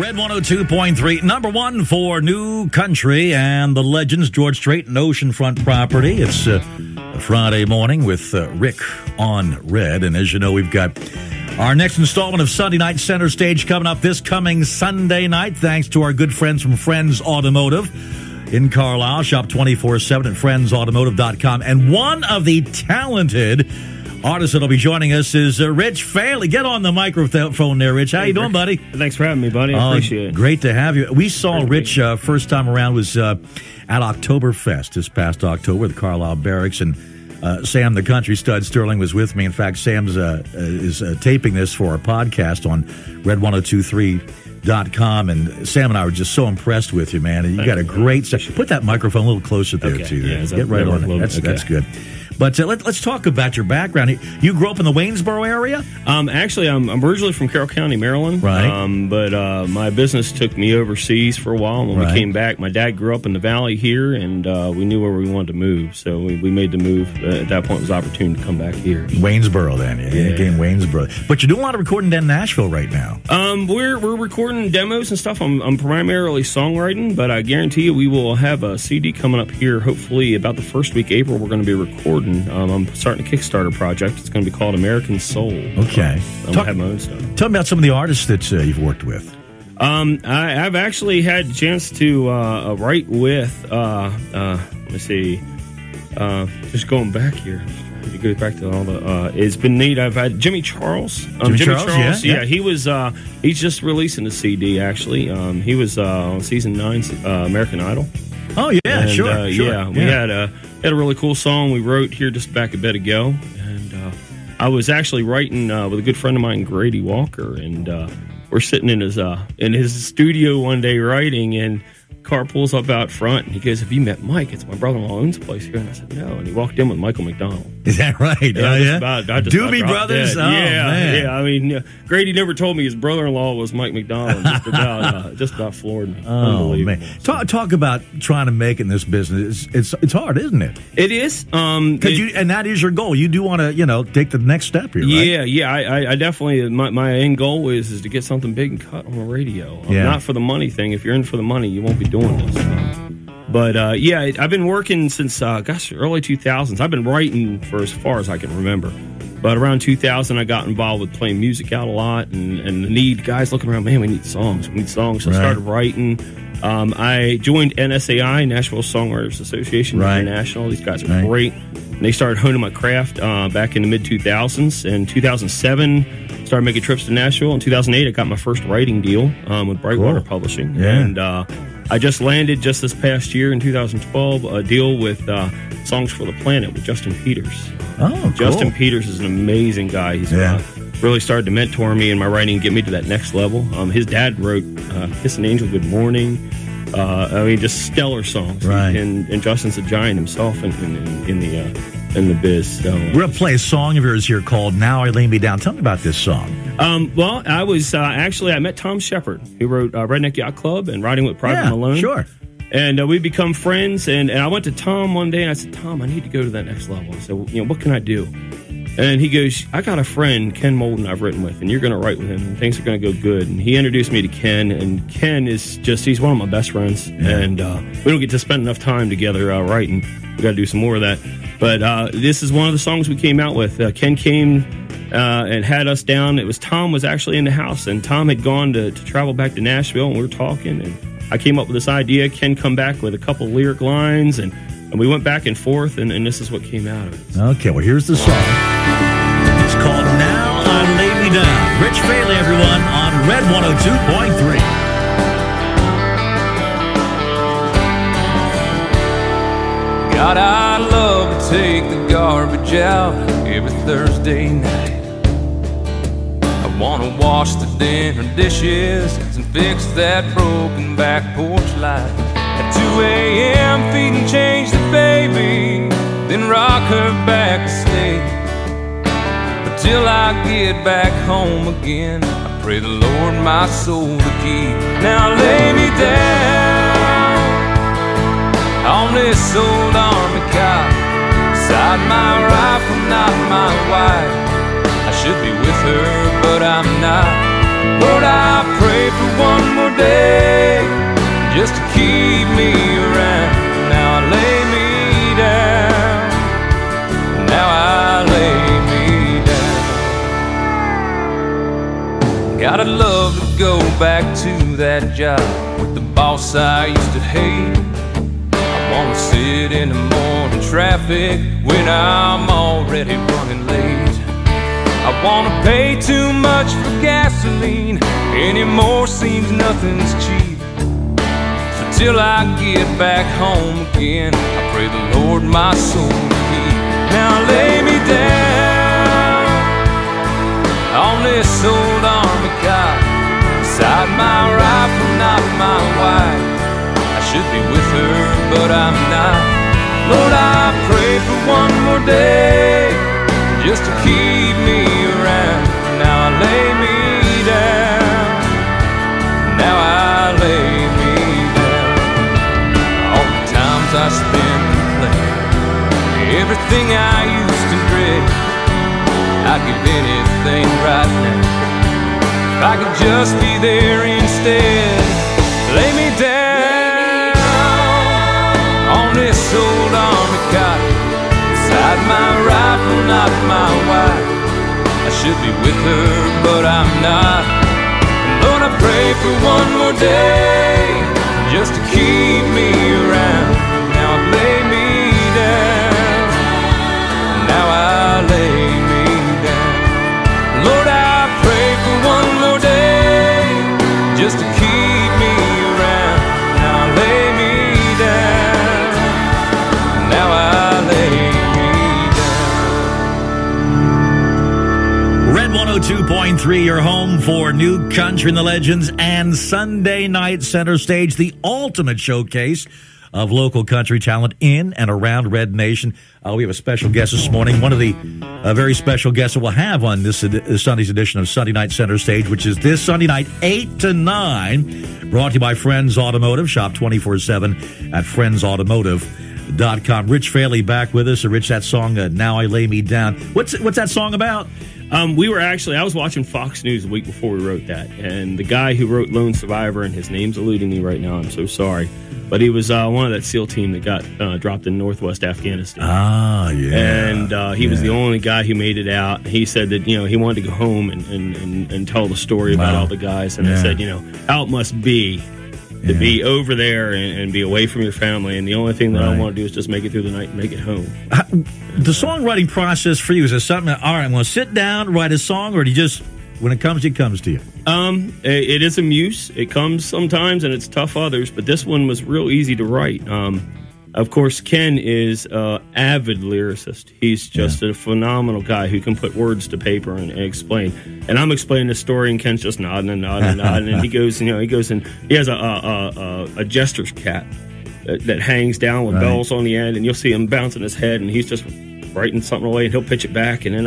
Red 102.3, number one for new country and the legends, George Strait and Oceanfront Property. It's a Friday morning with Rick on Red. And as you know, we've got our next installment of Sunday Night Center Stage coming up this coming Sunday night, thanks to our good friends from Friends Automotive in Carlisle. Shop 24/7 at friendsautomotive.com. And one of the talented artist that'll be joining us is Rich Fehle. Get on the microphone there, Rich. How you doing, buddy? Thanks for having me, buddy. I appreciate it. Great to have you. We saw Rich first time around was at Oktoberfest this past October at the Carlisle Barracks, and Sam, the country stud Sterling, was with me. In fact, Sam's is taping this for our podcast on red1023.com, and Sam and I were just so impressed with you, man. You got a great section. Put that microphone a little closer there, too. Yeah, Get right on it. That's good. But let's talk about your background. You grew up in the Waynesboro area? Actually, I'm originally from Carroll County, Maryland. Right. But my business took me overseas for a while. When we came back, my dad grew up in the valley here, and we knew where we wanted to move. So we made the move. At that point, it was an opportunity to come back here. Waynesboro, then. Yeah. You came Waynesboro. But you're doing a lot of recording in Nashville right now. We're recording demos and stuff. I'm primarily songwriting, but I guarantee you we will have a CD coming up here, hopefully about the first week of April. We're going to be recording. I'm starting a Kickstarter project. It's going to be called American Soul. Okay. I'm going to have my own stuff. Tell me about some of the artists that you've worked with. I've actually had a chance to write with, let's see, just going back here. It goes back to all the, it's been neat. I've had Jimmy Charles. Jimmy Charles, yeah. He's just releasing a CD, actually. He was on season 9, American Idol. Oh, yeah, sure. Yeah, we had a really cool song we wrote here just back a bit ago, and I was actually writing with a good friend of mine, Grady Walker, and we're sitting in his studio one day writing, and car pulls up out front, and he goes, "Have you met Mike? It's my brother-in-law owns a place here." And I said, "No." And he walked in with Michael McDonald. Is that right? Doobie Brothers? Man. I mean, Grady never told me his brother-in-law was Mike McDonald. Just about floored me. Oh, man. Talk about trying to make in this business. It's hard, isn't it? It is. And that is your goal. You do want to, take the next step here, right? Yeah. I definitely, my end goal is to get something big and cut on the radio. Not for the money thing. If you're in for the money, you won't be doing this. But I've been working since early 2000s. I've been writing for as far as I can remember. But around 2000, I got involved with playing music out a lot, and the need, guys looking around, man, we need songs. So I started writing. I joined NSAI, Nashville Songwriters Association International. These guys are great. And they started honing my craft back in the mid-2000s. In 2007, started making trips to Nashville. In 2008, I got my first writing deal with Brightwater Publishing. Yeah. And I just landed just this past year in 2012 a deal with Songs for the Planet with Justin Peters. Oh, cool. Justin Peters is an amazing guy. He's really started to mentor me in my writing and get me to that next level. His dad wrote Kiss an Angel Goodmorning. Just stellar songs. Right. And Justin's a giant himself in the biz. So, we're going to play a song of yours here called Now I Lay Me Down. Tell me about this song. Well, I was I met Tom Shepard, who wrote Redneck Yacht Club and Riding with Private Malone. Sure. And we become friends, and I went to Tom one day, and I said, "Tom, I need to go to that next level." I said, "What can I do?" And he goes, "I got a friend, Ken Molden, I've written with, and you're going to write with him, and things are going to go good." And he introduced me to Ken, and Ken is he's one of my best friends, and we don't get to spend enough time together writing. We got to do some more of that. But this is one of the songs we came out with. Ken came and had us down. Tom was actually in the house, and Tom had gone to travel back to Nashville, and we were talking, and I came up with this idea. Ken come back with a couple lyric lines, and we went back and forth, and this is what came out of it. Okay, well, here's the song. It's called Now I Lay Me Down. Rich Fehle, everyone, on Red 102.3. God, I'd love to take the garbage out every Thursday night. I want to wash the dinner dishes and fix that broken back porch light. At 2 a.m. feed and change the baby, then rock her back to sleep. But till I get back home again, I pray the Lord my soul to keep. Now lay me down on this old army cot, beside my rifle, not my wife. I should be with her, but I'm not. Lord, I pray for one more more day just to keep me around. Now I lay me down. Now I lay me down. God, I'd love to go back to that job with the boss I used to hate. I wanna sit in the morning traffic when I'm already running late. I wanna pay too much for gasoline, anymore seems nothing's cheap. So till I get back home again, I pray the Lord my soul to keep. Now lay me down on this old army cot, beside my rifle, not my wife. I should be with her, but I'm not. Lord, I pray for one more day just to keep me around. Now I lay me down. Now I lay me down. All the times I spent complaining, everything I used to dread, I'd give anything right now if I could just be there instead. Lay me down on this old army cot, beside my rifle, not my wife. I should be with her, but I'm not. And Lord, I pray for one more day just to keep me around. Now I lay me down. Now I lay me down. Lord, I pray for one more day just to keep me around. Now I lay me down. Now I lay me down. Red 102.3, your home for New Country and the Legends and Sunday Night Center Stage, the ultimate showcase of local country talent in and around Red Nation. We have a special guest this morning, one of the very special guests that we'll have on this Sunday's edition of Sunday Night Center Stage, which is this Sunday night, 8 to 9, brought to you by Friends Automotive. Shop 24/7 at friendsautomotive.com. Rich Fehle back with us. Rich, that song, Now I Lay Me Down. What's that song about? I was watching Fox News a week before we wrote that, and the guy who wrote Lone Survivor, and his name's eluding me right now, I'm so sorry, but he was one of that SEAL team that got dropped in northwest Afghanistan. Ah, yeah. And he was the only guy who made it out. He said that, he wanted to go home and tell the story about all the guys, and I said, how it must be to be over there and be away from your family, and the only thing that I want to do is just make it through the night and make it home. The songwriting process for you, is it something that, all right, I'm going to sit down, write a song, or do you just, when it comes to you? It is a muse. It comes sometimes, and it's tough others, but this one was real easy to write. Of course, Ken is an avid lyricist. He's just a phenomenal guy who can put words to paper and explain. And I'm explaining the story, and Ken's just nodding and nodding and nodding. And he goes and he has a jester's cap that hangs down with bells on the end, and you'll see him bouncing his head, and he's just writing something away, and he'll pitch it back, and then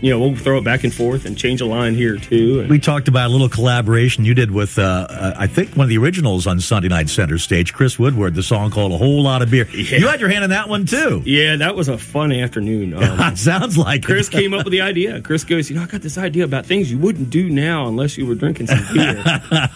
we'll throw it back and forth and change a line here too. And we talked about a little collaboration you did with I think one of the originals on Sunday Night Center Stage, Chris Woodward, the song called A Whole Lot of Beer. Yeah. You had your hand in that one too. Yeah, that was a fun afternoon. Sounds like Chris came up with the idea. Chris goes, I got this idea about things you wouldn't do now unless you were drinking some beer.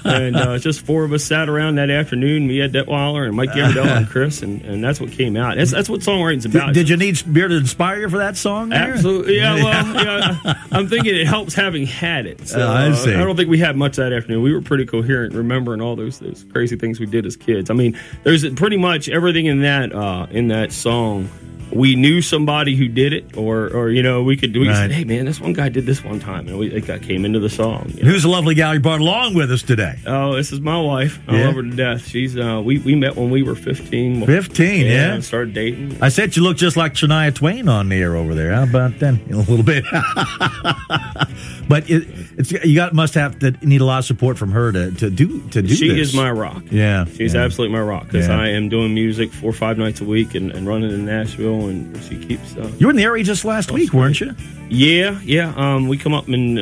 And just four of us sat around that afternoon, me, Ed Detweiler, and Mike Gambardella and Chris, and that's what came out. That's what songwriting's about. Did you need beer to inspire you for that song there? Absolutely. Yeah, well, I'm thinking it helps having had it. So, I see. I don't think we had much that afternoon. We were pretty coherent, remembering all those crazy things we did as kids. I mean, there's pretty much everything in that song. We knew somebody who did it, or we could say, hey man, this one guy did this one time, and it came into the song. Who's the lovely gal you brought along with us today? Oh, this is my wife. I love her to death. She's we met when we were 15. 15, yeah. And started dating. I said you look just like Shania Twain on the air over there. How about then? A little bit. But must have to need a lot of support from her to do this. She is my rock. Yeah, she's absolutely my rock, because I am doing music 4 or 5 nights a week and running in Nashville, and she keeps. You were in the area just last week, weren't you? Yeah. We come up and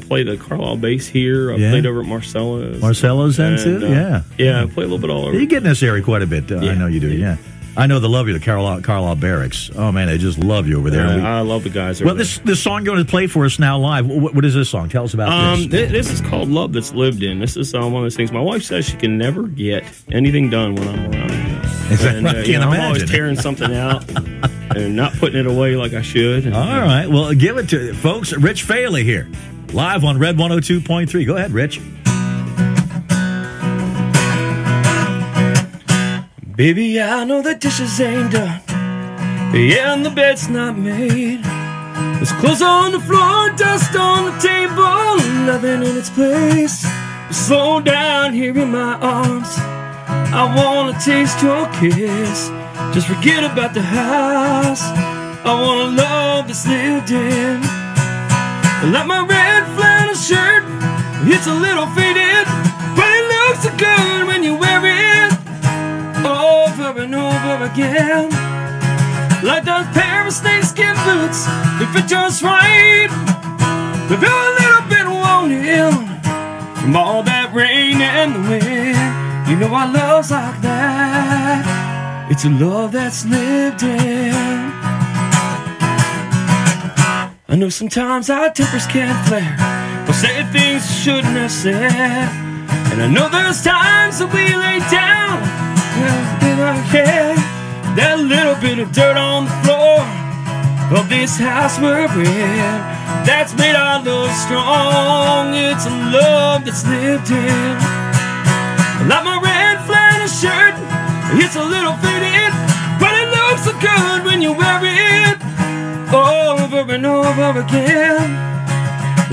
play the Carlisle bass here. I played over at Marcella's. Marcella's then too. Yeah. I play a little bit all over. You get in this area quite a bit. I know you do. Yeah. I know they love you, the Carlisle Barracks. Oh, man, they just love you over there. I love the guys over there. This song you're going to play for us now live, what is this song? Tell us about this. This is called Love That's Lived In. This is one of those things. My wife says she can never get anything done when I'm around. Is that right? I can't imagine. I'm always tearing something out and not putting it away like I should. All right. Well, give it to folks. Rich Fehle here, live on Red 102.3. Go ahead, Rich. Baby, I know the dishes ain't done, and the bed's not made. There's clothes on the floor, dust on the table, nothing in its place. Slow down here in my arms, I wanna taste your kiss. Just forget about the house, I want a love that's lived in. Like my red flannel shirt, it's a little faded, but it looks so good when you wear it over and over again. Like those pair of snakeskin boots, they fit just right. They feel a little bit worn in from all that rain and the wind. You know our love's like that. It's a love that's lived in. I know sometimes our tempers can flare, we'll say things we shouldn't have said. And I know there's times that we lay down in our head, that little bit of dirt on the floor of this house we're in, that's made our love strong. It's a love that's lived in. Like my red flannel shirt, it's a little faded, but it looks so good when you wear it over and over again.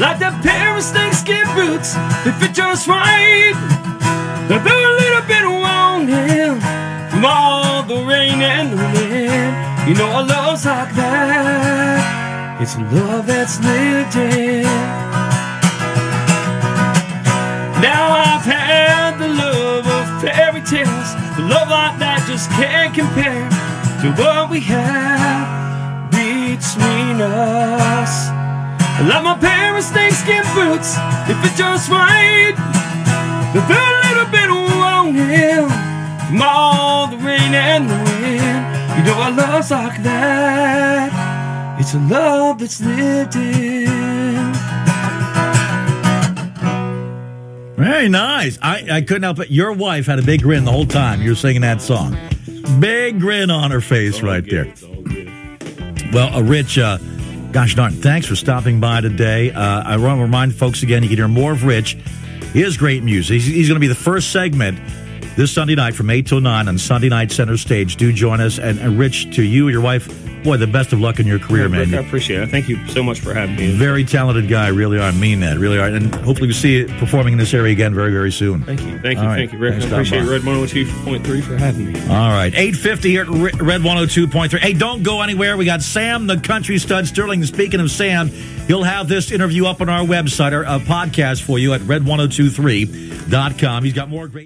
Like that pair of snakeskin boots, they fit just right. They're a little bit worn in from all the rain and the wind. You know our love's like that. It's a love that's lived in. Now I've had the love of fairy tales, the love like that just can't compare to what we have between us. Like my pair of snakeskin boots, they fit just right. They're a little bit worn in from all the rain and the wind. You know our love's like that. It's a love that's lived in. Very nice. I couldn't help it. Your wife had a big grin the whole time you were singing that song. Big grin on her face right there. It's all good. Well, Rich, gosh darn, thanks for stopping by today. I want to remind folks again, you can hear more of Rich. His great music. He's going to be the first segment this Sunday night from 8 till 9 on Sunday Night Center Stage. Do join us. And Rich, to you, your wife, boy, the best of luck in your career, man. Rick, I appreciate it. Thank you so much for having me. Very talented guy, really are. I mean that, really are. And hopefully we see you performing in this area again very, very soon. Thank you, Rick. I appreciate Red 102.3 for having me. All right, 8:50 here at Red 102.3. Hey, don't go anywhere. We got Sam, the country stud Sterling. Speaking of Sam, he'll have this interview up on our website, or a podcast for you at red1023.com. He's got more great